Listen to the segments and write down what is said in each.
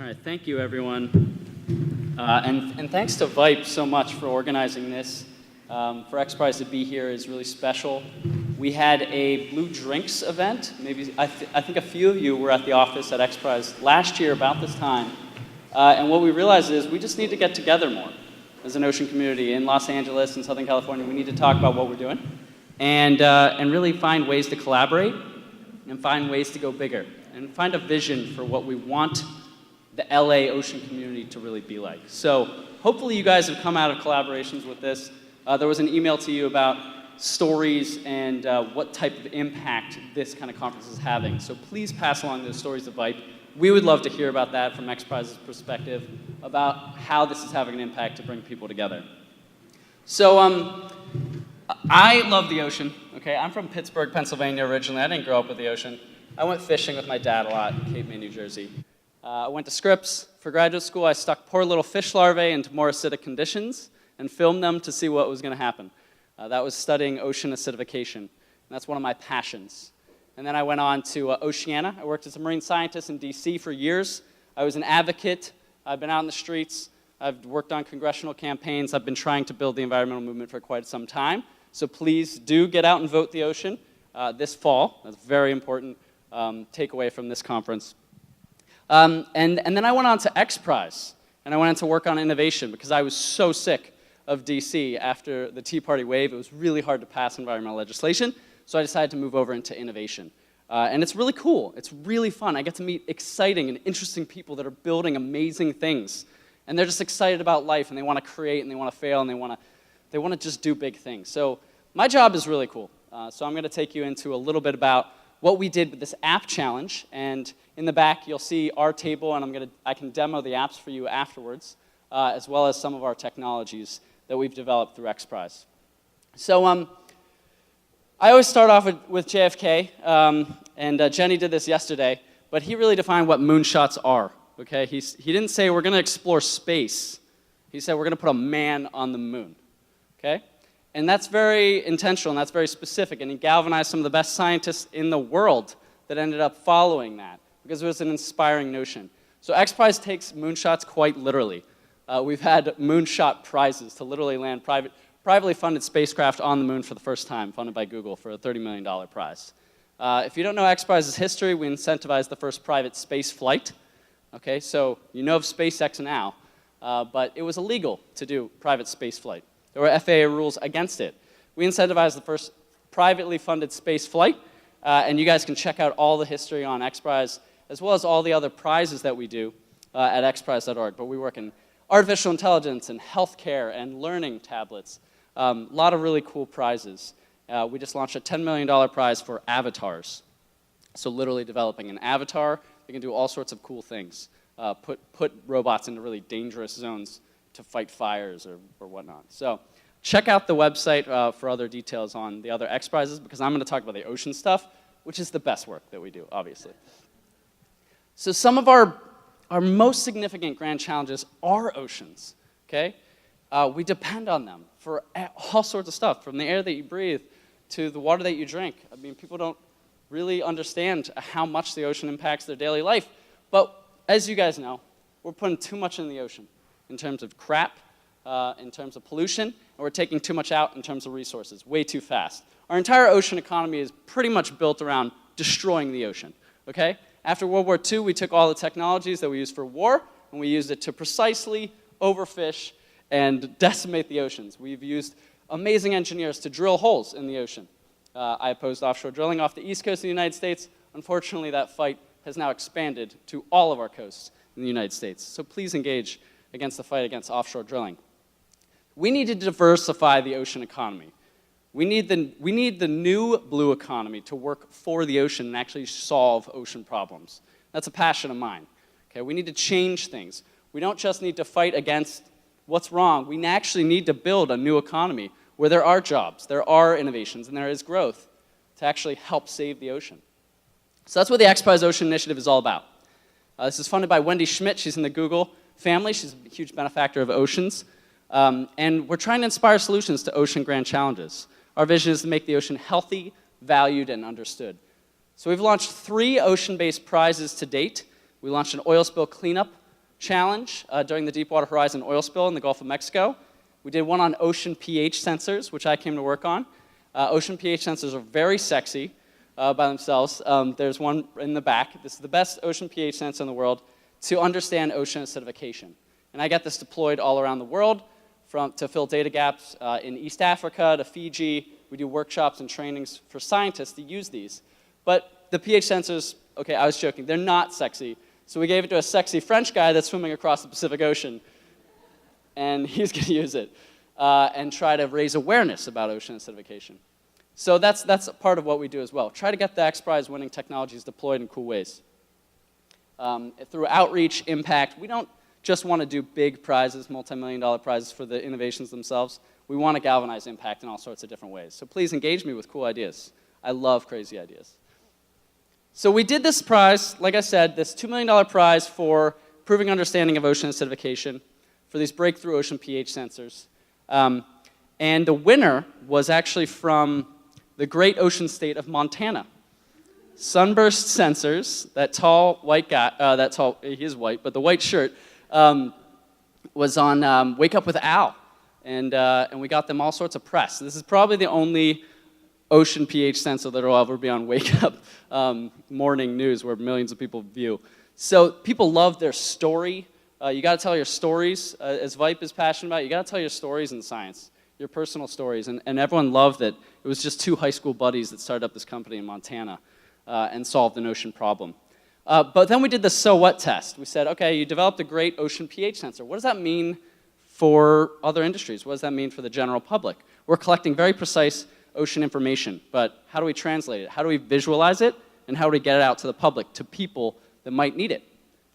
right, thank you everyone. And thanks to VIPE so much for organizing this. For XPRIZE to be here is really special. We had a Blue Drinks event. Maybe I think a few of you were at the office at XPRIZE last year about this time. And what we realized is we just need to get together more as an ocean community in Los Angeles and Southern California. We need to talk about what we're doing and really find ways to collaborate and find ways to go bigger and find a vision for what we want the LA ocean community to really be like. So hopefully you guys have come out of collaborations with this. There was an email to you about stories and what type of impact this kind of conference is having. So please pass along those stories to VIPE. We would love to hear about that from XPRIZE's perspective about how this is having an impact to bring people together. So I love the ocean. Okay, I'm from Pittsburgh, Pennsylvania originally. I didn't grow up with the ocean. I went fishing with my dad a lot in Cape May, New Jersey. I went to Scripps for graduate school. I stuck poor little fish larvae into more acidic conditions and filmed them to see what was going to happen. That was studying ocean acidification. And that's one of my passions. And then I went on to Oceana. I worked as a marine scientist in DC for years. I was an advocate. I've been out in the streets. I've worked on congressional campaigns. I've been trying to build the environmental movement for quite some time. So please do get out and vote the ocean this fall. That's a very important takeaway from this conference. And then I went on to XPRIZE. And I went on to work on innovation because I was so sick of DC after the Tea Party wave. It was really hard to pass environmental legislation. So I decided to move over into innovation. And it's really cool. It's really fun. I get to meet exciting and interesting people that are building amazing things. And they're just excited about life, and they want to create, and they want to fail, and they want to just do big things. So my job is really cool. So I'm going to take you into a little bit about what we did with this app challenge. And in the back, you'll see our table, and I can demo the apps for you afterwards, as well as some of our technologies that we've developed through XPRIZE. So I always start off with JFK, and Jenny did this yesterday, but he really defined what moonshots are, okay? He didn't say we're going to explore space. He said we're going to put a man on the moon, okay? And that's very intentional, and that's very specific, and he galvanized some of the best scientists in the world that ended up following that, because it was an inspiring notion. So XPRIZE takes moonshots quite literally. We've had moonshot prizes to literally land privately funded spacecraft on the moon for the first time, funded by Google for a $30 million prize. If you don't know XPRIZE's history, we incentivized the first private space flight. Okay, so you know of SpaceX now, but it was illegal to do private space flight. There were FAA rules against it. We incentivized the first privately funded space flight, and you guys can check out all the history on XPRIZE, as well as all the other prizes that we do at xprize.org. But we work in artificial intelligence and healthcare and learning tablets. A lot of really cool prizes. We just launched a $10 million prize for avatars. So literally developing an avatar that can do all sorts of cool things. Put robots into really dangerous zones to fight fires or whatnot. So check out the website for other details on the other XPRIZes, because I'm going to talk about the ocean stuff, which is the best work that we do, obviously. So some of our most significant grand challenges are oceans, okay? We depend on them for all sorts of stuff, from the air that you breathe to the water that you drink. I mean, people don't really understand how much the ocean impacts their daily life. But as you guys know, we're putting too much in the ocean in terms of crap, in terms of pollution, and we're taking too much out in terms of resources, way too fast. Our entire ocean economy is pretty much built around destroying the ocean, okay? After World War II, we took all the technologies that we used for war, and we used it to precisely overfish and decimate the oceans. We've used amazing engineers to drill holes in the ocean. I opposed offshore drilling off the east coast of the United States. Unfortunately, that fight has now expanded to all of our coasts in the United States. So please engage against the fight against offshore drilling. We need to diversify the ocean economy. We need the new blue economy to work for the ocean and actually solve ocean problems. That's a passion of mine. Okay, we need to change things. We don't just need to fight against what's wrong. We actually need to build a new economy where there are jobs, there are innovations, and there is growth to actually help save the ocean. So that's what the XPRIZE Ocean Initiative is all about. This is funded by Wendy Schmidt. She's in the Google family. She's a huge benefactor of oceans. And we're trying to inspire solutions to ocean grand challenges. Our vision is to make the ocean healthy, valued, and understood. So we've launched 3 ocean-based prizes to date. We launched an oil spill cleanup challenge during the Deepwater Horizon oil spill in the Gulf of Mexico. We did one on ocean pH sensors, which I came to work on. Ocean pH sensors are very sexy by themselves. There's one in the back. This is the best ocean pH sensor in the world to understand ocean acidification. And I got this deployed all around the world to fill data gaps in East Africa to Fiji. We do workshops and trainings for scientists to use these. But the pH sensors, okay, I was joking, they're not sexy. So we gave it to a sexy French guy that's swimming across the Pacific Ocean. And he's going to use it and try to raise awareness about ocean acidification. So that's part of what we do as well. Try to get the XPRIZE winning technologies deployed in cool ways. Through outreach, impact, we don't just want to do big prizes, multi-million-dollar prizes for the innovations themselves. We want to galvanize impact in all sorts of different ways. So please engage me with cool ideas. I love crazy ideas. So we did this prize, like I said, this $2 million prize for improving understanding of ocean acidification for these breakthrough ocean pH sensors. And the winner was actually from the great ocean state of Montana. Sunburst Sensors, that tall white guy, he is white, but the white shirt, was on Wake Up with Al. And we got them all sorts of press. This is probably the only ocean pH sensor that will ever be on Wake Up morning news where millions of people view. So people love their story. You got to tell your stories, as Vipe is passionate about. You got to tell your stories in science, your personal stories. And everyone loved that it was just two high school buddies that started up this company in Montana and solved an ocean problem. But then we did the so what test. We said, okay, you developed a great ocean pH sensor. What does that mean for other industries? What does that mean for the general public? We're collecting very precise ocean information, but how do we translate it? How do we visualize it? And how do we get it out to the public, to people that might need it?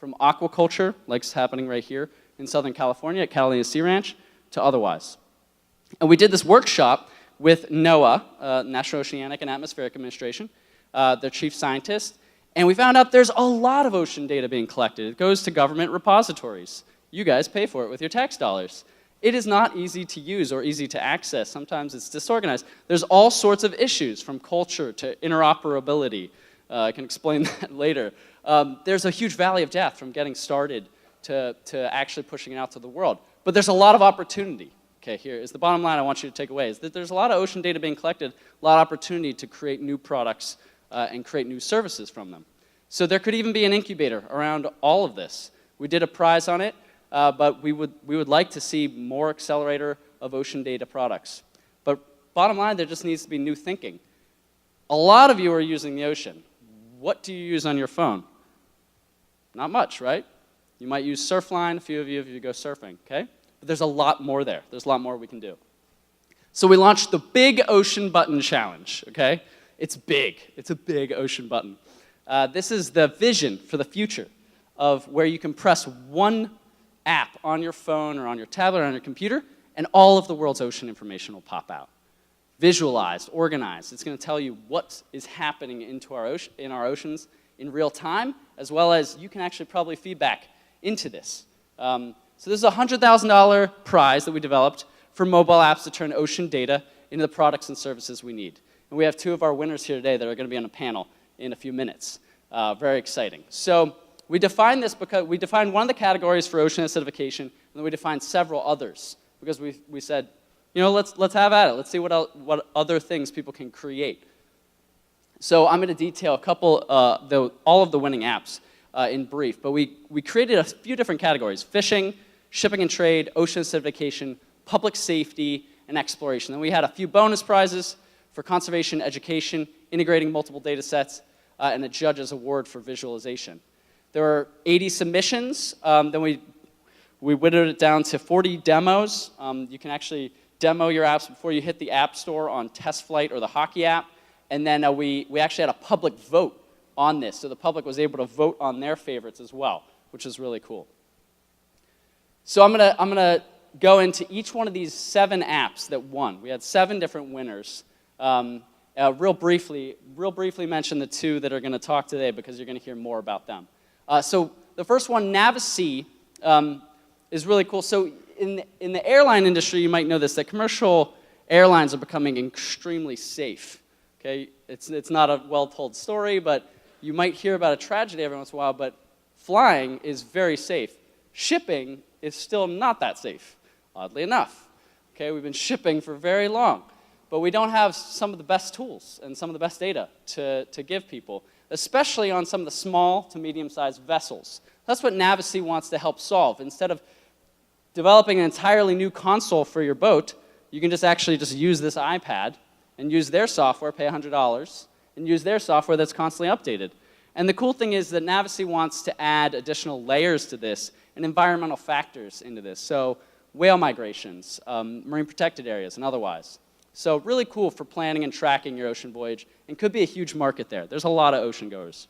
From aquaculture, like it's happening right here in Southern California at Catalina Sea Ranch, to otherwise. And we did this workshop with NOAA, National Oceanic and Atmospheric Administration, their chief scientist, and we found out there's a lot of ocean data being collected. It goes to government repositories. You guys pay for it with your tax dollars. It is not easy to use or easy to access. Sometimes it's disorganized. There's all sorts of issues, from culture to interoperability. I can explain that later. There's a huge valley of death from getting started to actually pushing it out to the world. But there's a lot of opportunity. Okay, here is the bottom line I want you to take away, is that there's a lot of ocean data being collected, a lot of opportunity to create new products and create new services from them. So there could even be an incubator around all of this. We did a prize on it. But we would like to see more accelerator of ocean data products. But bottom line, there just needs to be new thinking. A lot of you are using the ocean. What do you use on your phone? Not much, right? You might use Surfline, a few of you if you go surfing, okay? But there's a lot more there. There's a lot more we can do. So we launched the Big Ocean Button Challenge, okay? It's big. It's a big ocean button. This is the vision for the future of where you can press one app on your phone or on your tablet or on your computer, and all of the world's ocean information will pop out. Visualized, organized. It's going to tell you what is happening in our oceans in real time, as well as you can actually probably feedback into this. So this is a $100,000 prize that we developed for mobile apps to turn ocean data into the products and services we need. And we have two of our winners here today that are going to be on a panel in a few minutes. Very exciting. So we defined this because we defined one of the categories for ocean acidification, and then we defined several others because we said, you know, let's have at it. Let's see what other things people can create. So I'm going to detail a couple, all of the winning apps in brief, but we created a few different categories: fishing, shipping and trade, ocean acidification, public safety, and exploration. Then we had a few bonus prizes for conservation, education, integrating multiple data sets, and a judge's award for visualization. There were 80 submissions. Then we whittled it down to 40 demos. You can actually demo your apps before you hit the App Store on TestFlight or the Hockey app. And then we actually had a public vote on this. So the public was able to vote on their favorites as well, which is really cool. So I'm gonna go into each one of these 7 apps that won. We had 7 different winners. Real briefly mention the 2 that are going to talk today because you're going to hear more about them. So the first one, Navisea, is really cool. So in the airline industry, you might know this, that commercial airlines are becoming extremely safe. Okay, it's not a well-told story, but you might hear about a tragedy every once in a while, but flying is very safe. shipping is still not that safe, oddly enough. Okay, we've been shipping for very long, but we don't have some of the best tools and some of the best data to give people, especially on some of the small to medium-sized vessels. That's what Navicy wants to help solve. Instead of developing an entirely new console for your boat, you can just actually just use this iPad and use their software, pay $100, and use their software that's constantly updated. And the cool thing is that Navicy wants to add additional layers to this and environmental factors into this. So whale migrations, marine protected areas, and otherwise. So really cool for planning and tracking your ocean voyage, and could be a huge market there. There's a lot of ocean goers.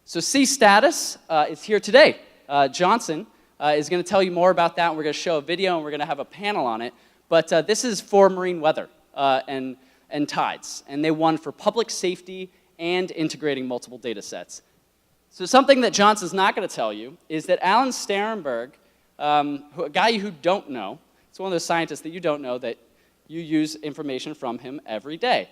So SeaStatus is here today. Jonsen is going to tell you more about that, and we're going to show a video, and we're going to have a panel on it. But this is for marine weather and tides, and they won for public safety and integrating multiple data sets. So something that Jonsen's not going to tell you is that Alan Sterenberg, a guy you don't know, it's one of those scientists that you don't know that you use information from him every day.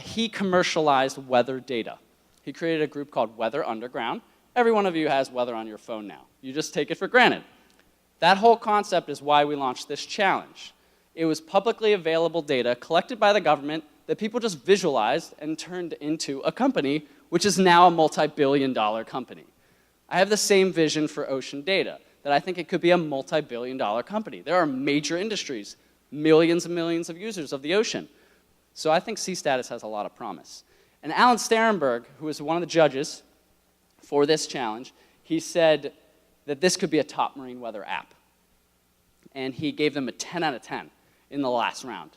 He commercialized weather data. He created a group called Weather Underground. Every one of you has weather on your phone now. You just take it for granted. That whole concept is why we launched this challenge. It was publicly available data collected by the government that people just visualized and turned into a company, which is now a multi-billion-dollar company. I have the same vision for ocean data, that I think it could be a multi-billion-dollar company. There are major industries, millions and millions of users of the ocean. So I think SeaStatus has a lot of promise. And Alan Sterenberg, who was one of the judges for this challenge, he said that this could be a top marine weather app. And he gave them a 10 out of 10 in the last round.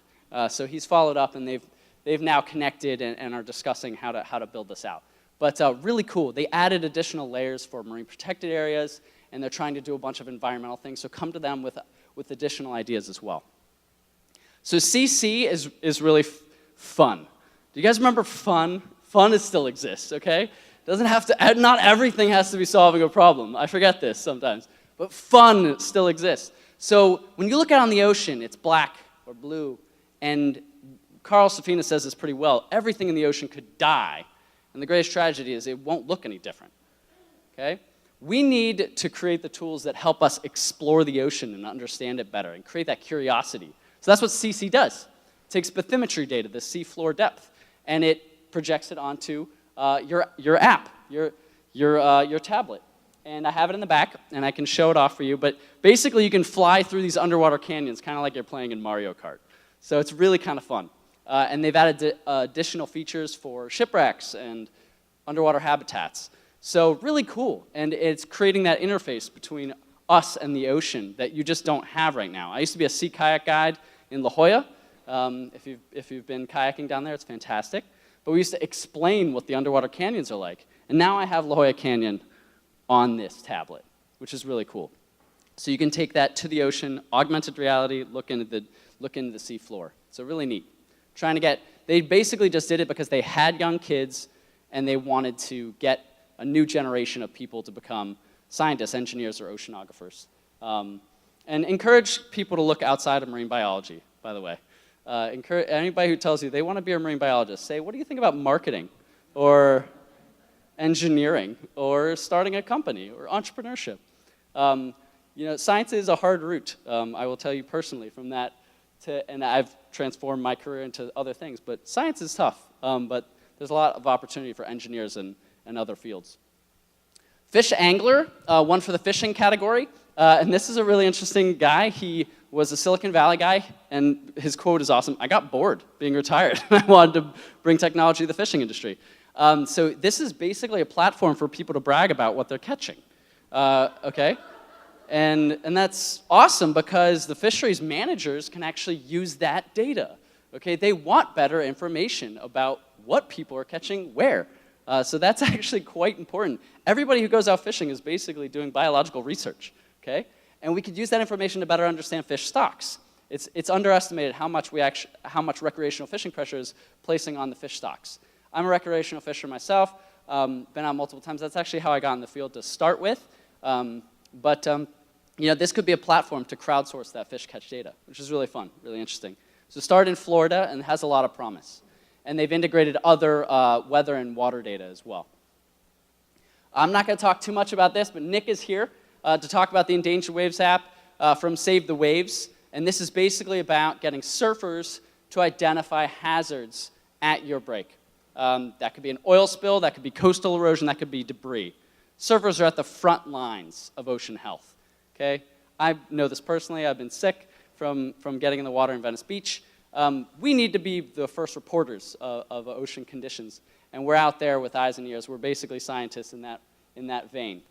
So he's followed up, and they've now connected and are discussing how to build this out. But really cool. They added additional layers for marine protected areas, and they're trying to do a bunch of environmental things. So come to them with additional ideas as well. So CC is really fun. Do you guys remember fun? Fun still exists, okay? Doesn't have to, not everything has to be solving a problem. I forget this sometimes. But fun still exists. So when you look out on the ocean, it's black or blue. And Carl Safina says this pretty well. Everything in the ocean could die. And the greatest tragedy is it won't look any different. Okay? We need to create the tools that help us explore the ocean and understand it better and create that curiosity. So that's what CC does. It takes bathymetry data, the seafloor depth, and it projects it onto your app, your tablet. And I have it in the back, and I can show it off for you. But basically, you can fly through these underwater canyons, kind of like you're playing in Mario Kart. So it's really kind of fun. And they've added additional features for shipwrecks and underwater habitats. So really cool. And it's creating that interface between us and the ocean that you just don't have right now. I used to be a sea kayak guide in La Jolla. If you've been kayaking down there, it's fantastic. But we used to explain what the underwater canyons are like. And now I have La Jolla Canyon on this tablet, which is really cool. So you can take that to the ocean, augmented reality, look into the seafloor. So really neat. They basically just did it because they had young kids and they wanted to get a new generation of people to become scientists, engineers, or oceanographers. And encourage people to look outside of marine biology, by the way. Anybody who tells you they want to be a marine biologist, say, what do you think about marketing or engineering or starting a company or entrepreneurship? Science is a hard route. I will tell you personally from that, and I've transformed my career into other things, but science is tough. But there's a lot of opportunity for engineers and other fields. Fish angler won for the fishing category, and this is a really interesting guy. He was a Silicon Valley guy, and his quote is awesome. I got bored being retired. I wanted to bring technology to the fishing industry. So this is basically a platform for people to brag about what they're catching, okay? And that's awesome because the fisheries managers can actually use that data, okay? They want better information about what people are catching where. So that's actually quite important. Everybody who goes out fishing is basically doing biological research, okay? And we could use that information to better understand fish stocks. It's underestimated how much recreational fishing pressure is placing on the fish stocks. I'm a recreational fisher myself, been out multiple times. That's actually how I got in the field to start with. This could be a platform to crowdsource that fish catch data, which is really fun, really interesting. So it started in Florida and has a lot of promise. And they've integrated other weather and water data as well. I'm not going to talk too much about this, but Nick is here. to talk about the Endangered Waves app from Save the Waves. And this is basically about getting surfers to identify hazards at your break. That could be an oil spill, that could be coastal erosion, that could be debris. Surfers are at the front lines of ocean health, okay? I know this personally. I've been sick from getting in the water in Venice Beach. We need to be the first reporters of ocean conditions, and we're out there with eyes and ears. We're basically scientists in that vein.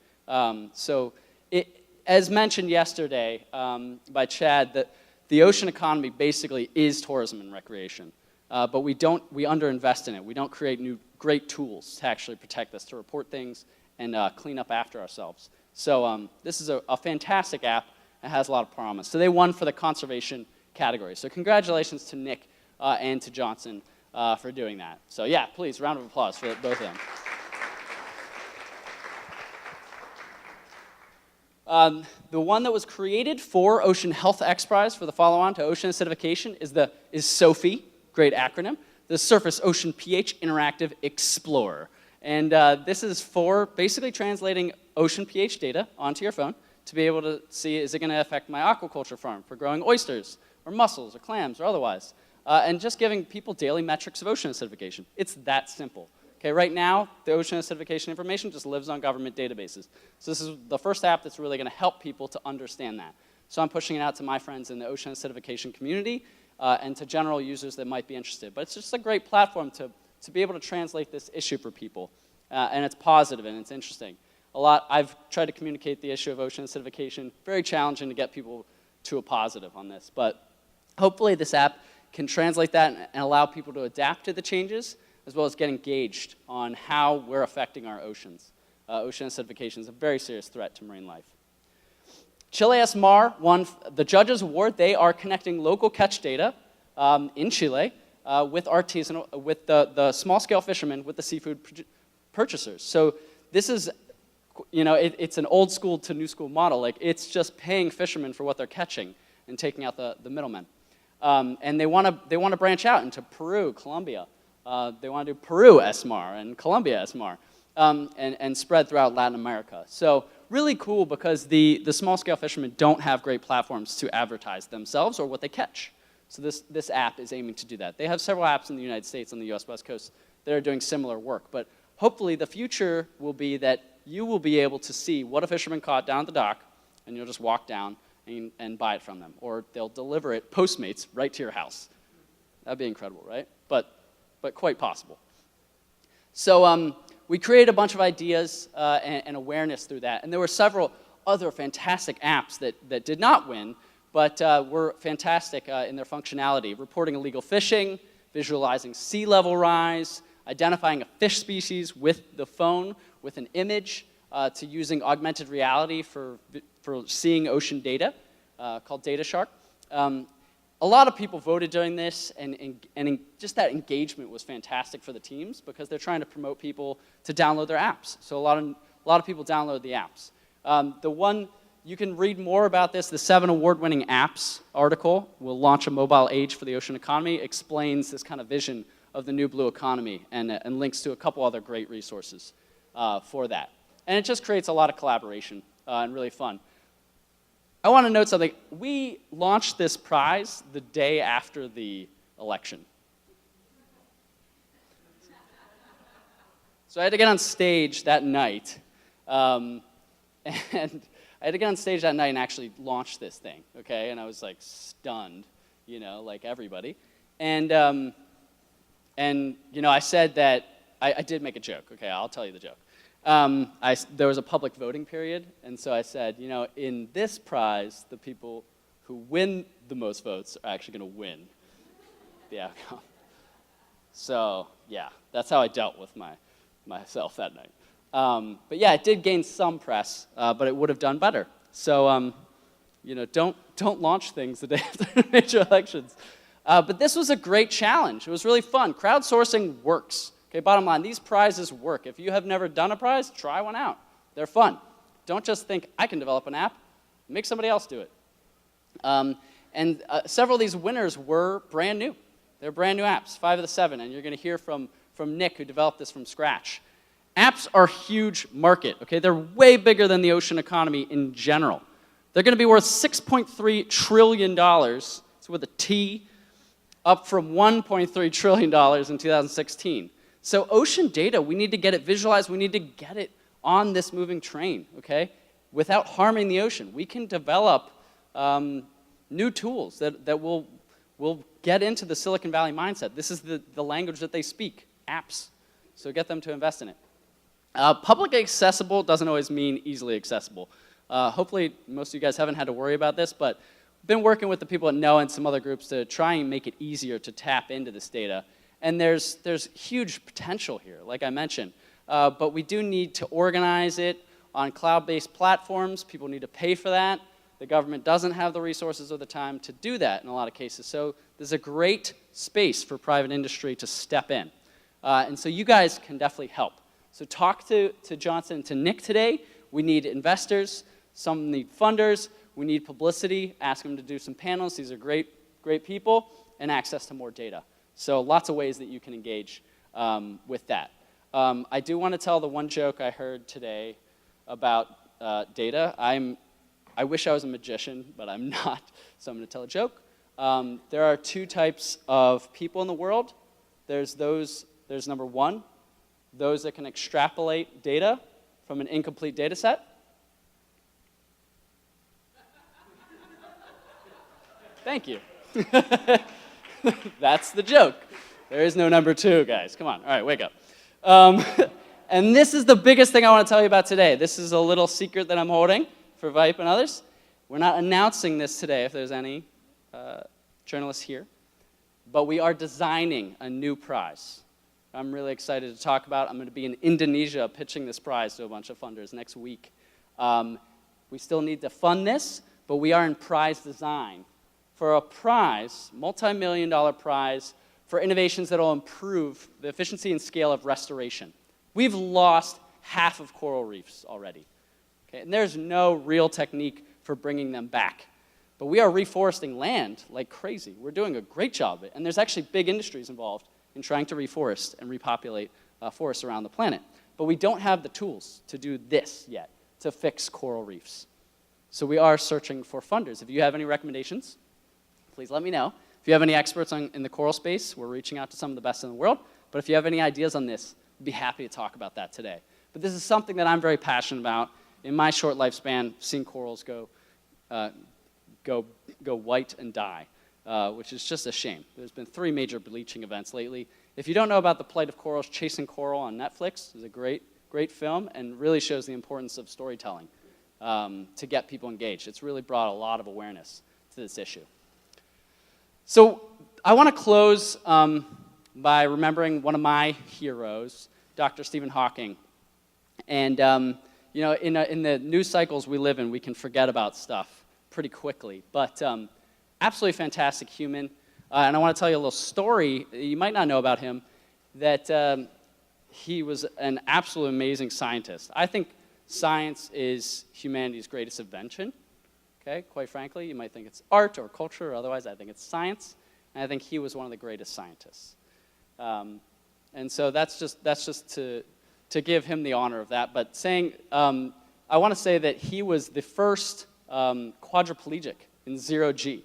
As mentioned yesterday by Chad, that the ocean economy basically is tourism and recreation, but we underinvest in it. We don't create new great tools to actually protect us, to report things and clean up after ourselves. So this is a fantastic app. It has a lot of promise. So they won for the conservation category. So congratulations to Nick and to Jonsen for doing that. So yeah, please, round of applause for both of them. The one that was created for Ocean Health XPRIZE for the follow-on to ocean acidification is SOPHE, great acronym, the Surface Ocean pH Interactive Explorer. And this is for basically translating ocean pH data onto your phone to be able to see, is it going to affect my aquaculture farm for growing oysters or mussels or clams or otherwise, and just giving people daily metrics of ocean acidification. It's that simple. Okay, right now, the ocean acidification information just lives on government databases. So this is the first app that's really going to help people to understand that. So I'm pushing it out to my friends in the ocean acidification community and to general users that might be interested. But it's just a great platform to be able to translate this issue for people. And it's positive and it's interesting. I've tried to communicate the issue of ocean acidification. Very challenging to get people to a positive on this. But hopefully this app can translate that and allow people to adapt to the changes, as well as get engaged on how we're affecting our oceans. Ocean acidification is a very serious threat to marine life. Chile SMAR won the Judges Award. They are connecting local catch data in Chile with the small-scale fishermen with the seafood purchasers. So this is, it's an old school to new school model. Like, it's just paying fishermen for what they're catching and taking out the middlemen. And they want to branch out into Peru, Colombia. They want to do Peru SMAR and Colombia SMAR and spread throughout Latin America. So really cool because the small-scale fishermen don't have great platforms to advertise themselves or what they catch. So this app is aiming to do that. They have several apps in the United States on the US West Coast that are doing similar work. But hopefully the future will be that you will be able to see what a fisherman caught down at the dock, and you'll just walk down and buy it from them. Or they'll deliver it Postmates right to your house. That'd be incredible, right? But quite possible. So we created a bunch of ideas and awareness through that. And there were several other fantastic apps that did not win, but were fantastic in their functionality. Reporting illegal fishing, visualizing sea level rise, identifying a fish species with the phone with an image, to using augmented reality for seeing ocean data, called Data Shark. A lot of people voted during this, and just that engagement was fantastic for the teams because they're trying to promote people to download their apps. So a lot of people download the apps. You can read more about this. The 7 award-winning apps article, will launch a mobile age for the ocean economy, explains this kind of vision of the new blue economy and links to a couple other great resources for that. And it just creates a lot of collaboration and really fun. I want to note something. We launched this prize the day after the election. So I had to get on stage that night, and I had to get on stage that night and actually launch this thing, okay? And I was like stunned, like everybody. And I said that I did make a joke. Okay, I'll tell you the joke. There was a public voting period, and so I said, in this prize, the people who win the most votes are actually going to win the outcome. So, yeah, that's how I dealt with myself that night. But yeah, it did gain some press, but it would have done better. So, don't launch things the day after major elections. But this was a great challenge. It was really fun. Crowdsourcing works. Okay, bottom line, these prizes work. If you have never done a prize, try one out. They're fun. Don't just think, I can develop an app. Make somebody else do it. Several of these winners were brand new. They're brand new apps, 5 of the 7, and you're going to hear from Nick, who developed this from scratch. Apps are a huge market, okay? They're way bigger than the ocean economy in general. They're going to be worth $6.3 trillion, it's with a T, up from $1.3 trillion in 2016. So ocean data, we need to get it visualized, we need to get it on this moving train, okay? Without harming the ocean. We can develop new tools that will get into the Silicon Valley mindset. This is the language that they speak, apps. So get them to invest in it. Publicly accessible doesn't always mean easily accessible. Hopefully most of you guys haven't had to worry about this, but I've been working with the people at NOAA and some other groups to try and make it easier to tap into this data. And there's huge potential here, like I mentioned. But we do need to organize it on cloud-based platforms. People need to pay for that. The government doesn't have the resources or the time to do that in a lot of cases. So there's a great space for private industry to step in. And so you guys can definitely help. So talk to Jonsen and to Nick today. We need investors. Some need funders. We need publicity. Ask them to do some panels. These are great people. And access to more data. So lots of ways that you can engage with that. I do want to tell the one joke I heard today about data. I wish I was a magician, but I'm not, so I'm going to tell a joke. There are two types of people in the world. There's number one, those that can extrapolate data from an incomplete data set. Thank you. That's the joke. There is no number two, guys. Come on. All right, wake up. And this is the biggest thing I want to tell you about today. This is a little secret that I'm holding for Vipe and others. We're not announcing this today if there's any journalists here, but we are designing a new prize. I'm really excited to talk about. I'm going to be in Indonesia pitching this prize to a bunch of funders next week. We still need to fund this, but we are in prize design for a prize, multi-million-dollar prize, for innovations that will improve the efficiency and scale of restoration. We've lost half of coral reefs already. Okay? And there's no real technique for bringing them back. But we are reforesting land like crazy. We're doing a great job of it. And there's actually big industries involved in trying to reforest and repopulate forests around the planet. But we don't have the tools to do this yet, to fix coral reefs. So we are searching for funders. If you have any recommendations, please let me know. If you have any experts in the coral space, we're reaching out to some of the best in the world. But if you have any ideas on this, I'd be happy to talk about that today. But this is something that I'm very passionate about. In my short lifespan, seeing corals go white and die, which is just a shame. There's been 3 major bleaching events lately. If you don't know about the plight of corals, Chasing Coral on Netflix is a great film and really shows the importance of storytelling to get people engaged. It's really brought a lot of awareness to this issue. So I want to close by remembering one of my heroes, Dr. Stephen Hawking. And you know, in the news cycles we live in, we can forget about stuff pretty quickly. But absolutely fantastic human. And I want to tell you a little story. You might not know about him, that he was an absolutely amazing scientist. I think science is humanity's greatest invention. Okay, quite frankly, you might think it's art or culture or otherwise. I think it's science, and I think he was one of the greatest scientists. And so that's just to give him the honor of that. But saying, I want to say that he was the first quadriplegic in 0G.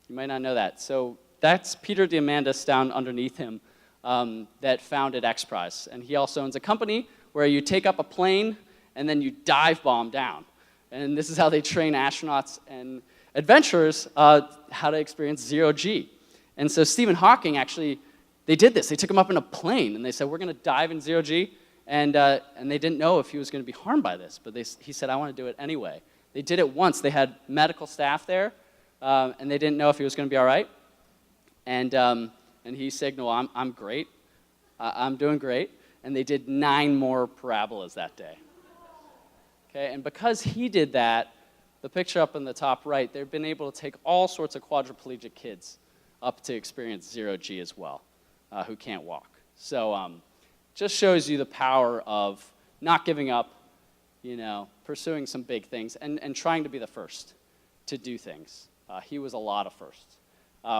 You might not know that. So that's Peter Diamandis down underneath him that founded XPRIZE. And he also owns a company where you take up a plane and then you dive bomb down. And this is how they train astronauts and adventurers how to experience 0G. And so Stephen Hawking actually, they did this. They took him up in a plane and they said, we're going to dive in 0G. And they didn't know if he was going to be harmed by this. But he said, I want to do it anyway. They did it once. They had medical staff there. And they didn't know if he was going to be all right. And he signaled, I'm great. I'm doing great. And they did 9 more parabolas that day. Okay, and because he did that, the picture up in the top right, they've been able to take all sorts of quadriplegic kids up to experience 0G as well, who can't walk. So just shows you the power of not giving up, you know, pursuing some big things, and trying to be the first to do things. He was a lot of firsts.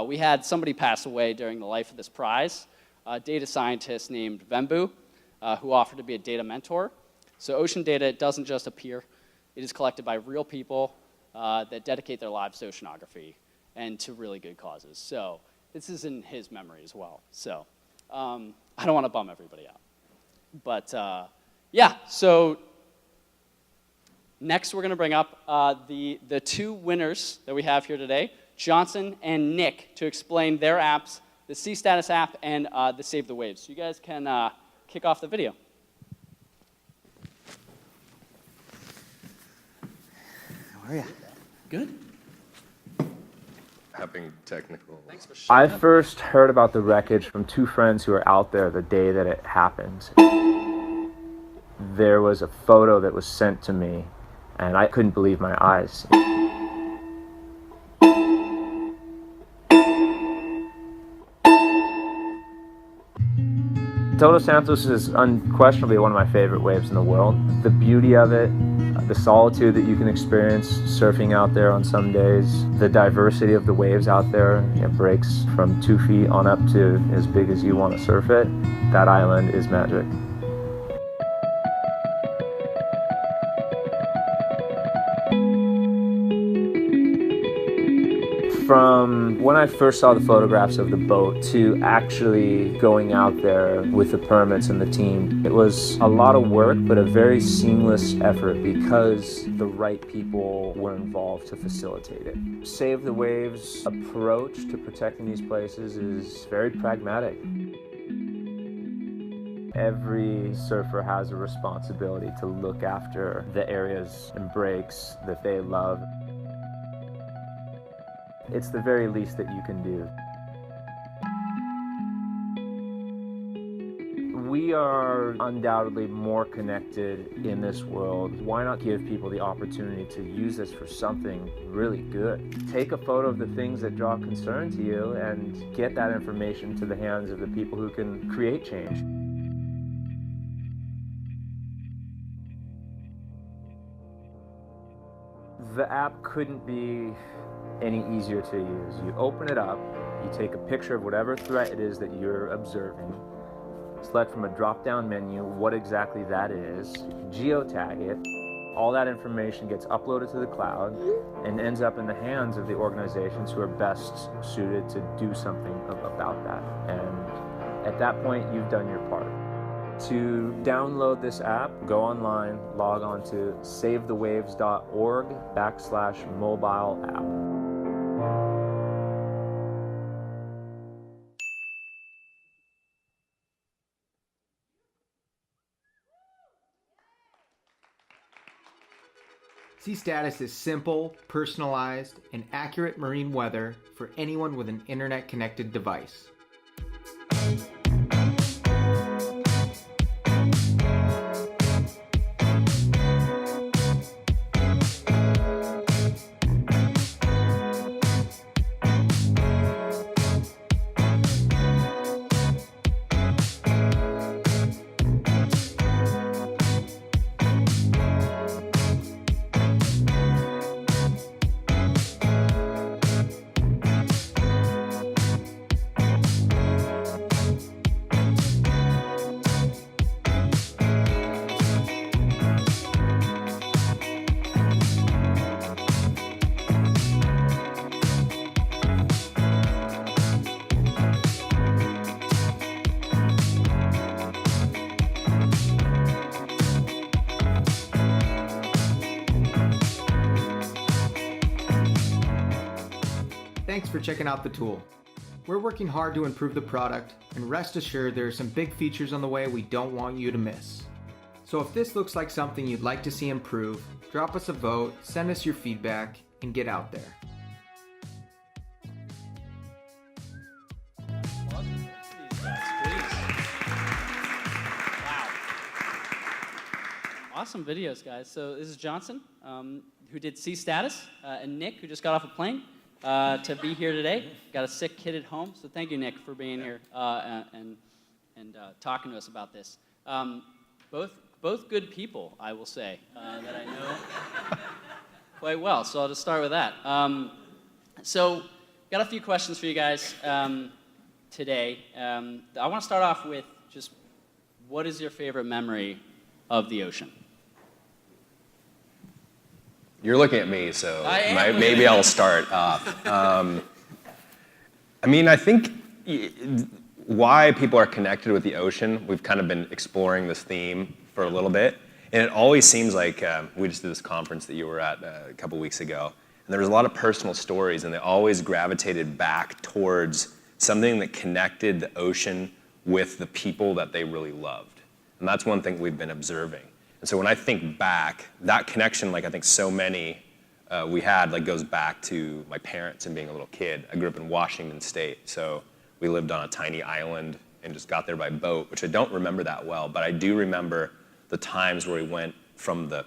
We had somebody pass away during the life of this prize, a data scientist named Vembu. who offered to be a data mentor. So ocean data doesn't just appear. It is collected by real people that dedicate their lives to oceanography and to really good causes. So this is in his memory as well. So I don't want to bum everybody out. But yeah, so next we're going to bring up the two winners that we have here today, Jonsen and Nick, to explain their apps, the SeaStatus app and the Save the Waves. So you guys can kick off the video. How are you? Good. Having technical. I first heard about the wreckage from two friends who were out there the day that it happened. There was a photo that was sent to me, and I couldn't believe my eyes. Todos Santos is unquestionably one of my favorite waves in the world. The beauty of it, the solitude that you can experience surfing out there on some days, the diversity of the waves out there. It breaks from 2 feet on up to as big as you want to surf it. That island is magic. From when I first saw the photographs of the boat to actually going out there with the permits and the team, it was a lot of work, but a very seamless effort because the right people were involved to facilitate it. Save the Waves' approach to protecting these places is very pragmatic. Every surfer has a responsibility to look after the areas and breaks that they love. It's the very least that you can do. We are undoubtedly more connected in this world. Why not give people the opportunity to use this for something really good? Take a photo of the things that draw concern to you and get that information to the hands of the people who can create change. The app couldn't be any easier to use. You open it up, you take a picture of whatever threat it is that you're observing, select from a drop-down menu what exactly that is, geotag it, all that information gets uploaded to the cloud and ends up in the hands of the organizations who are best suited to do something about that. And at that point, you've done your part. To download this app, go online, log on to savethewaves.org/mobile app. SeaStatus is simple, personalized, and accurate marine weather for anyone with an internet-connected device. Thanks for checking out the tool. We're working hard to improve the product, and rest assured there are some big features on the way we don't want you to miss. So if this looks like something you'd like to see improve, drop us a vote, send us your feedback, and get out there. Awesome videos, guys. So this is Jonsen, who did SeaStatus, and Nick, who just got off a plane to be here today. Got a sick kid at home, so thank you, Nick, for being here and talking to us about this. Both good people, I will say, that I know quite well. So I'll just start with that. So got a few questions for you guys today. I want to start off with just what is your favorite memory of the ocean? You're looking at me, so I am. maybe I'll start off. I mean, I think why people are connected with the ocean, we've kind of been exploring this theme for a little bit, and it always seems like, we just did this conference that you were at a couple weeks ago, and there was a lot of personal stories, and they always gravitated back towards something that connected the ocean with the people that they really loved. And that's one thing we've been observing. And so when I think back, that connection, like I think so many we had, like goes back to my parents and being a little kid. I grew up in Washington State, so we lived on a tiny island and just got there by boat, which I don't remember that well, but I do remember the times where we went from the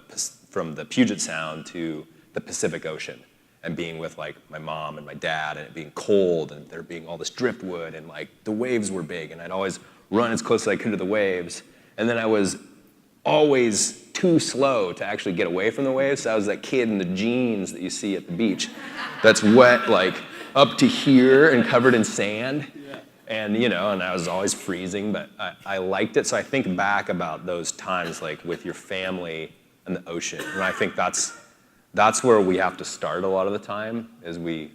Puget Sound to the Pacific Ocean and being with like my mom and my dad and it being cold and there being all this driftwood and like the waves were big and I'd always run as close as I could to the waves. And then I was always too slow to actually get away from the waves. So I was that kid in the jeans that you see at the beach that's wet like up to here and covered in sand. Yeah. And and I was always freezing, but I liked it. So I think back about those times like with your family and the ocean. And I think that's where we have to start a lot of the time is I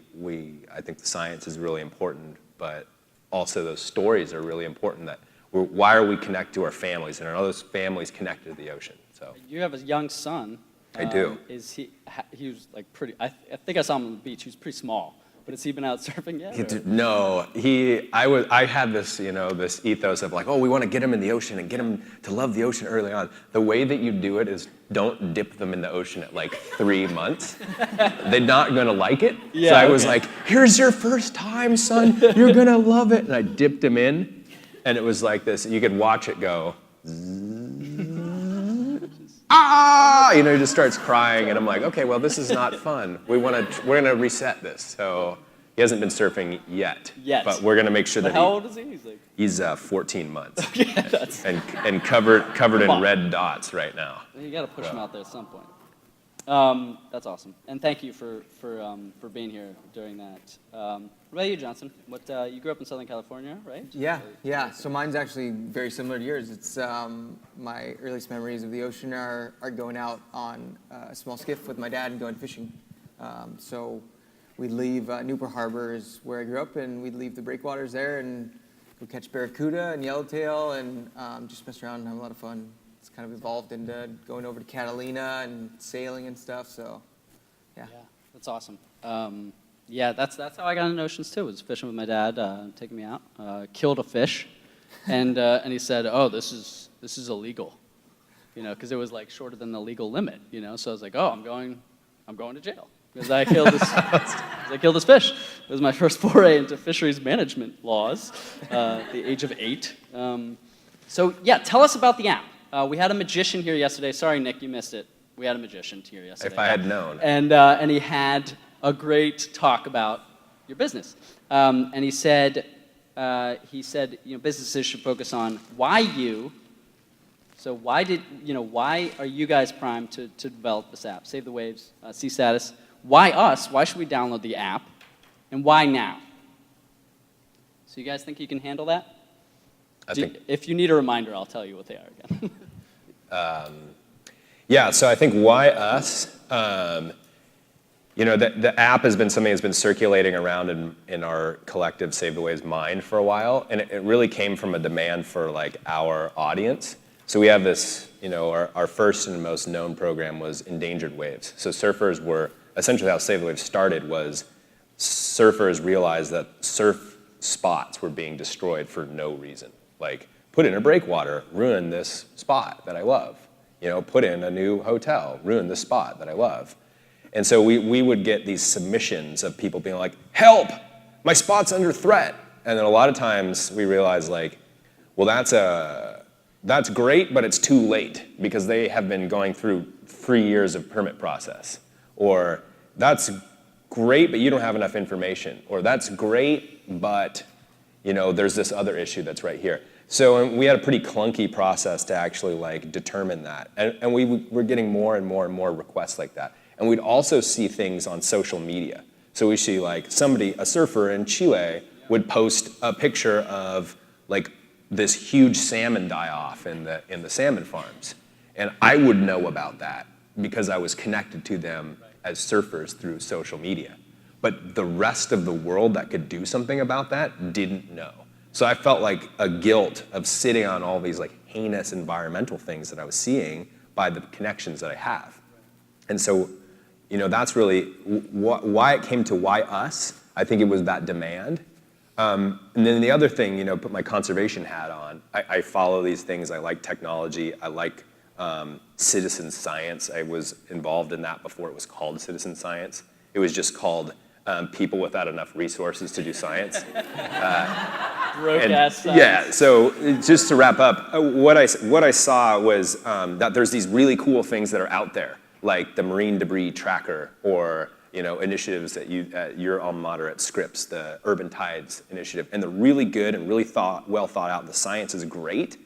think the science is really important, but also those stories are really important that why are we connected to our families and are those families connected to the ocean? So You have a young son. I do. Is he was like pretty, I think I saw him on the beach. He was pretty small, but has he been out surfing yet? No, I had this, this ethos of like, oh, we want to get him in the ocean and get him to love the ocean early on. The way that you do it is don't dip them in the ocean at like 3 months. They're not going to like it. Yeah, so I was like, here's your first time, son. You're going to love it. And I dipped him in. And it was like this, you could watch it go, he just starts crying, and I'm like, okay, well, this is not fun. We're gonna reset this. So he hasn't been surfing yet. But we're gonna make sure that how old is he? He's 14 months. Okay, and covered in red dots right now. You gotta push him out there at some point. That's awesome, and thank you for being here during that. What about you, Jonsen? You grew up in Southern California, right? Yeah. So mine's actually very similar to yours. It's my earliest memories of the ocean are going out on a small skiff with my dad and going fishing. So we'd leave Newport Harbor is where I grew up, and we'd leave the breakwaters there and go catch barracuda and yellowtail and just mess around and have a lot of fun. It's kind of evolved into going over to Catalina and sailing and stuff. So, yeah, that's awesome. That's how I got into oceans too. Was fishing with my dad, taking me out. Killed a fish, and he said, "Oh, this is illegal," because it was like shorter than the legal limit. So I was like, "Oh, I'm going to jail because I killed this fish." It was my first foray into fisheries management laws, at the age of 8. Tell us about the app. We had a magician here yesterday. Sorry, Nick, you missed it. We had a magician here yesterday. If I had known. And he had a great talk about your business. And he said, businesses should focus on why you. So why are you guys primed to develop this app? Save the Waves, SeaStatus. Why us? Why should we download the app? And why now? So you guys think you can handle that? If you need a reminder, I'll tell you what they are again. So I think why us? The app has been something that's been circulating around in our collective Save the Waves mind for a while, and it really came from a demand for like our audience. So we have this, our first and most known program was Endangered Waves. So surfers were, essentially how Save the Waves started was surfers realized that surf spots were being destroyed for no reason. Like, put in a breakwater, ruin this spot that I love. Put in a new hotel, ruin this spot that I love. And so we would get these submissions of people being like, help, my spot's under threat. And then a lot of times we realize like, well, that's great, but it's too late because they have been going through 3 years of permit process. Or that's great, but you don't have enough information. Or that's great, but there's this other issue that's right here. So we had a pretty clunky process to actually like determine that. And we were getting more and more and more requests like that. And we'd also see things on social media. So we see like a surfer in Chile would post a picture of like this huge salmon die-off in the salmon farms. And I would know about that because I was connected to them as surfers through social media. But the rest of the world that could do something about that didn't know. So I felt like a guilt of sitting on all these like heinous environmental things that I was seeing by the connections that I have. And so, you know, that's really why it came to why us. I think it was that demand. And then the other thing, you know, put my conservation hat on. I follow these things. I like technology. I like citizen science. I was involved in that before it was called citizen science. It was just called people without enough resources to do science. Broke-ass science. Yeah, so just to wrap up, what I saw was that there's these really cool things that are out there, like the Marine Debris Tracker, or you know, initiatives that your alma mater at Scripps, the Urban Tides Initiative, and they're really good and really well thought out. The science is great,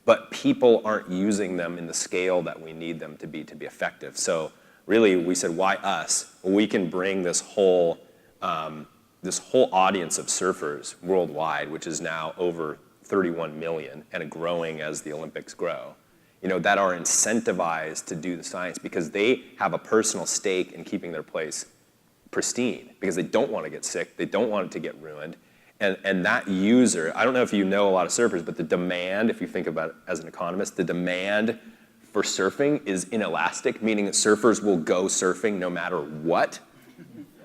but people aren't using them in the scale that we need them to be effective. So really, we said, why us? Well, we can bring this whole audience of surfers worldwide, which is now over 31 million and growing as the Olympics grow, you know, that are incentivized to do the science because they have a personal stake in keeping their place pristine because they don't want to get sick, they don't want it to get ruined. And that user, I don't know if you know a lot of surfers, but the demand, if you think about it as an economist, the demand for surfing is inelastic, meaning that surfers will go surfing no matter what.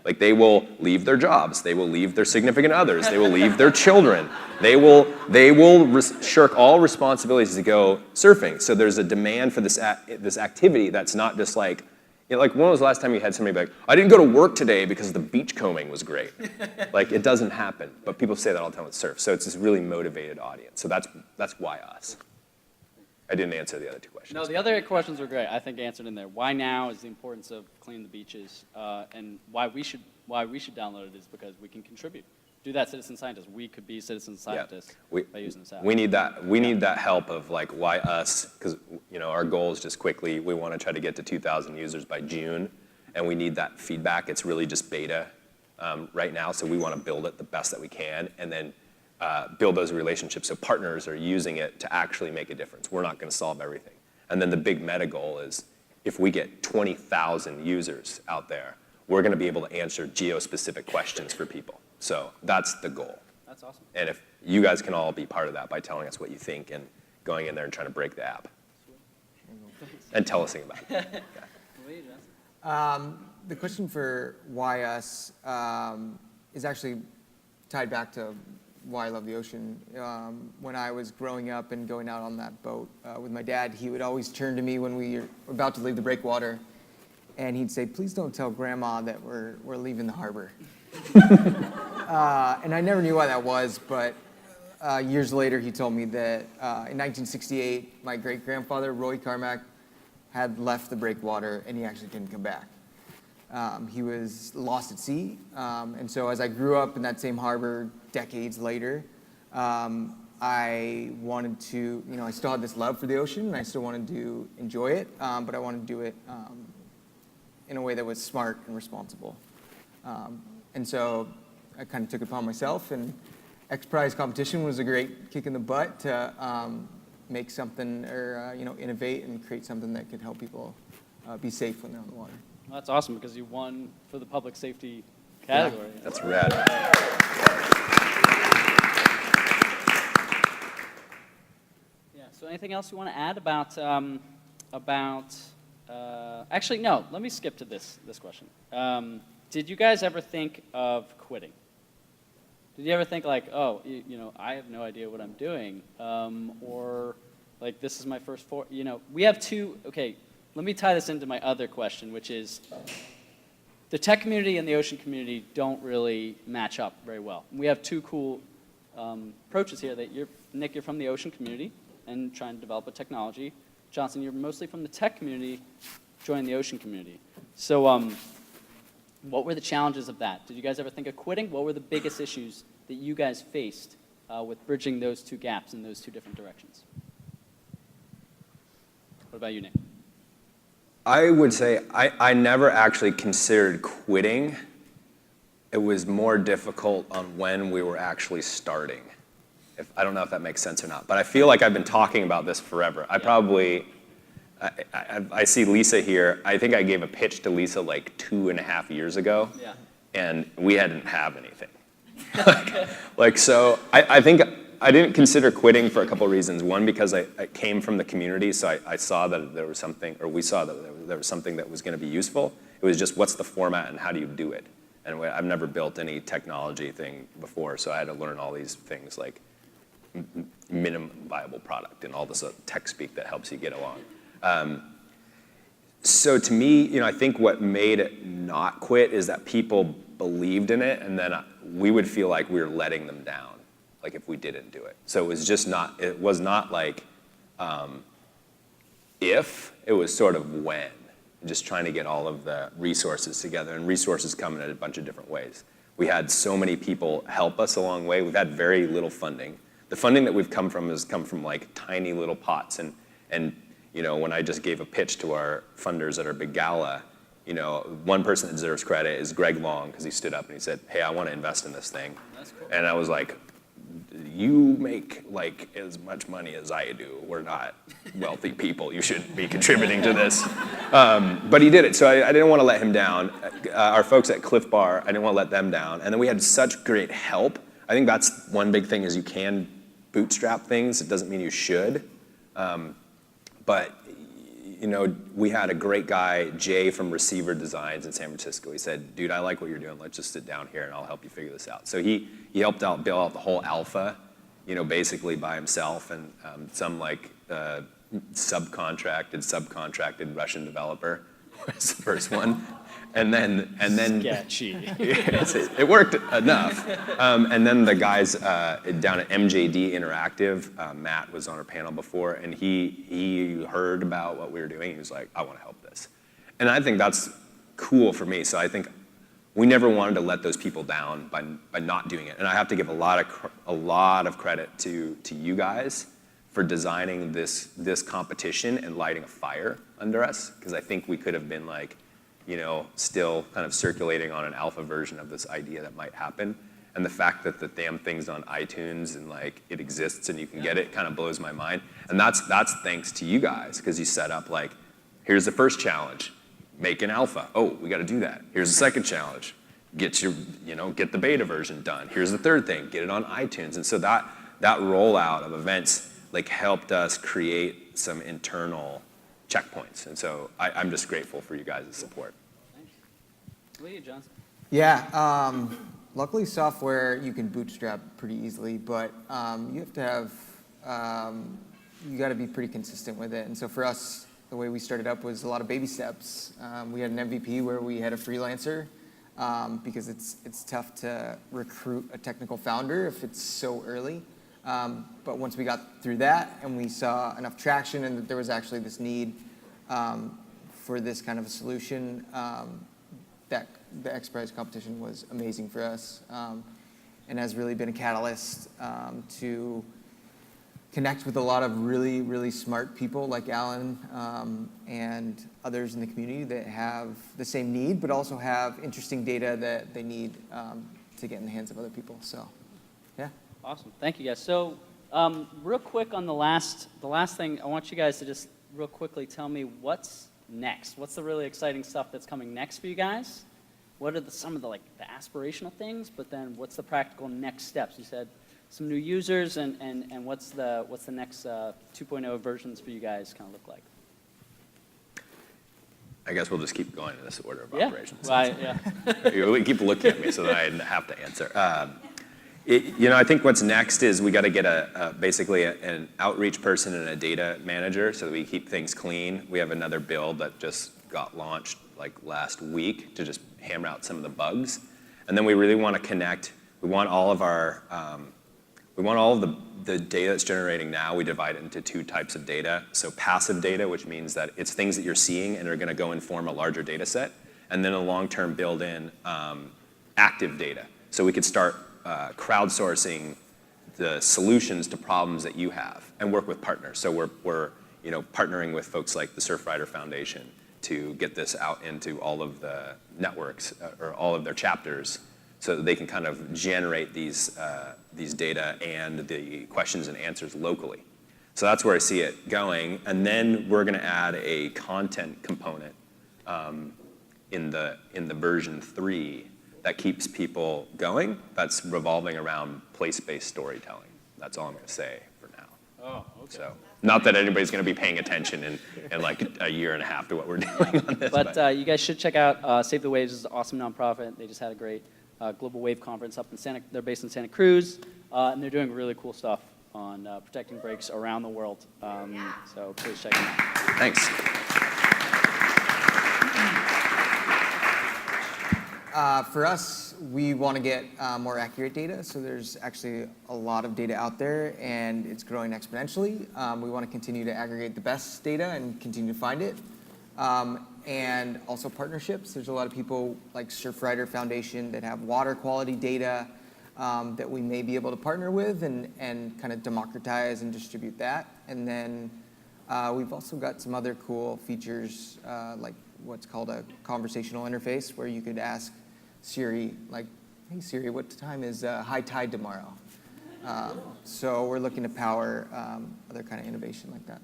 Like they will leave their jobs, they will leave their significant others, they will leave their children, they will shirk all responsibilities to go surfing. So there's a demand for this activity that's not just like, you know, like when was the last time you had somebody be like, I didn't go to work today because the beach combing was great. Like it doesn't happen, but people say that all the time with surf. So it's this really motivated audience. So that's why us. I didn't answer the other two questions. No, the other questions were great. I think answered in there. Why now is the importance of cleaning the beaches, and why we should download it is because we can contribute. Do that, citizen scientists. We could be citizen scientists by using this app. We need that. We need that help of like why us, because you know our goal is just quickly. We want to try to get to 2,000 users by June, and we need that feedback. It's really just beta right now, so we want to build it the best that we can, and then build those relationships so partners are using it to actually make a difference. We're not going to solve everything. And then the big meta goal is if we get 20,000 users out there, we're going to be able to answer geo-specific questions for people. So that's the goal. That's awesome. And if you guys can all be part of that by telling us what you think and going in there and trying to break the app. And tell us about it. The question for why us is actually tied back to why I love the ocean. When I was growing up and going out on that boat with my dad, he would always turn to me when we were about to leave the breakwater, and he'd say, "Please don't tell Grandma that we're leaving the harbor." And I never knew why that was, but years later he told me that in 1968, my great-grandfather, Roy Carmack, had left the breakwater, and he actually didn't come back. He was lost at sea, and so as I grew up in that same harbor decades later, I wanted to, you know, I still had this love for the ocean, and I still wanted to enjoy it, but I wanted to do it in a way that was smart and responsible. And so I kind of took it upon myself, and XPRIZE competition was a great kick in the butt to make something or, you know, innovate and create something that could help people be safe when they're on the water. Well, that's awesome because you won for the public safety category. Yeah, that's rad. Yeah. So anything else you want to add about actually, no. Let me skip to this question. Did you guys ever think of quitting? Did you ever think like, oh, you know, I have no idea what I'm doing, or like this is my first you know, we have two. Okay. Let me tie this into my other question, which is the tech community and the ocean community don't really match up very well. We have two cool approaches here. That Nick, you're from the ocean community and trying to develop a technology. Jonsen, you're mostly from the tech community, joining the ocean community. So what were the challenges of that? Did you guys ever think of quitting? What were the biggest issues that you guys faced with bridging those two gaps in those two different directions? What about you, Nick? I would say I never actually considered quitting. It was more difficult on when we were actually starting. I don't know if that makes sense or not, but I feel like I've been talking about this forever. I see Lisa here. I think I gave a pitch to Lisa like 2.5 years ago, and we hadn't have anything. So I think I didn't consider quitting for a couple of reasons. One, because I came from the community, so I saw that there was something, or we saw that there was something that was going to be useful. It was just what's the format and how do you do it? And I've never built any technology thing before, so I had to learn all these things like minimum viable product and all this tech speak that helps you get along. So to me, I think what made it not quit is that people believed in it, and then we would feel like we were letting them down, like if we didn't do it. So it was not like if, it was sort of when, just trying to get all of the resources together, and resources come in a bunch of different ways. We had so many people help us along the way. We've had very little funding. The funding that we've come from has come from like tiny little pots, and when I just gave a pitch to our funders at our big gala, one person that deserves credit is Greg Long, because he stood up and he said, hey, I want to invest in this thing. That's cool. And I was like, you make like as much money as I do. We're not wealthy people. You shouldn't be contributing to this. But he did it, so I didn't want to let him down. Our folks at Cliff Bar, I didn't want to let them down. And then we had such great help. I think that's one big thing is you can bootstrap things. It doesn't mean you should. But we had a great guy, Jay from Receiver Designs in San Francisco. He said, dude, I like what you're doing. Let's just sit down here and I'll help you figure this out. So he helped out build out the whole alpha, basically by himself, and some like subcontracted Russian developer was the first one. And then Sketchy. it worked enough. And then the guys down at MJD Interactive, Matt was on our panel before, and he heard about what we were doing. He was like, I want to help this. And I think that's cool for me. So I think we never wanted to let those people down by not doing it. And I have to give a lot of credit to you guys for designing this competition and lighting a fire under us, because I think we could have been like, still kind of circulating on an alpha version of this idea that might happen. And the fact that the damn thing's on iTunes and like it exists and you can get it kind of blows my mind. And that's thanks to you guys, because you set up like, here's the first challenge, make an alpha. Oh, we got to do that. Here's the second challenge, get the beta version done. Here's the third thing, get it on iTunes. And so that rollout of events like helped us create some internal checkpoints. And so I'm just grateful for you guys' support. Thanks. What about you, Jonsen? Yeah, luckily software you can bootstrap pretty easily, but you have to have, you got to be pretty consistent with it. And so for us, the way we started up was a lot of baby steps. We had an MVP where we had a freelancer, because it's tough to recruit a technical founder if it's so early. But once we got through that and we saw enough traction and that there was actually this need for this kind of a solution, that the XPRIZE competition was amazing for us, and has really been a catalyst to connect with a lot of really, really smart people like Alan and others in the community that have the same need, but also have interesting data that they need to get in the hands of other people. So, yeah. Awesome. Thank you, guys. So real quick on the last thing, I want you guys to just real quickly tell me what's next. What's the really exciting stuff that's coming next for you guys? What are some of the aspirational things, but then what's the practical next steps? You said some new users, and what's the next 2.0 versions for you guys kind of look like? I guess we'll just keep going in this order of Yeah. operations. Well, yeah. You keep looking at me so that I have to answer. I think what's next is we got to get basically an outreach person and a data manager so that we keep things clean. We have another build that just got launched like last week to just hammer out some of the bugs. And then we really want to connect. We want all of our, the data that's generating now, we divide it into two types of data. So passive data, which means that it's things that you're seeing and are going to go inform a larger data set. And then a long-term build in active data. So we could start crowdsourcing the solutions to problems that you have and work with partners. So we're partnering with folks like the Surfrider Foundation to get this out into all of the networks or all of their chapters so that they can kind of generate these these data and the questions and answers locally. So that's where I see it going. And then we're going to add a content component in the version 3 that keeps people going. That's revolving around place-based storytelling. That's all I'm going to say for now. Oh, okay. So, not that anybody's going to be paying attention in like a year and a half to what we're doing on this. But you guys should check out Save the Waves. Is an awesome nonprofit. They just had a great global wave conference up in they're based in Santa Cruz, and they're doing really cool stuff on protecting breaks around the world. So please check them out. Thanks. For us, we want to get more accurate data. So there's actually a lot of data out there, and it's growing exponentially. We want to continue to aggregate the best data and continue to find it. And also partnerships. There's a lot of people like Surfrider Foundation that have water quality data that we may be able to partner with and kind of democratize and distribute that. And then we've also got some other cool features like what's called a conversational interface, where you could ask Siri, like, hey Siri, what time is high tide tomorrow? So we're looking to power other kind of innovation like that.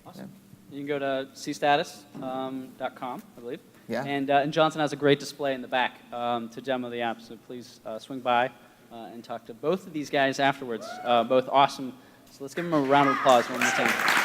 Awesome. You can go to SeaStatus.com, I believe. Yeah. And Jonsen has a great display in the back to demo the app, so please swing by and talk to both of these guys afterwards. Both awesome. So let's give them a round of applause one more time.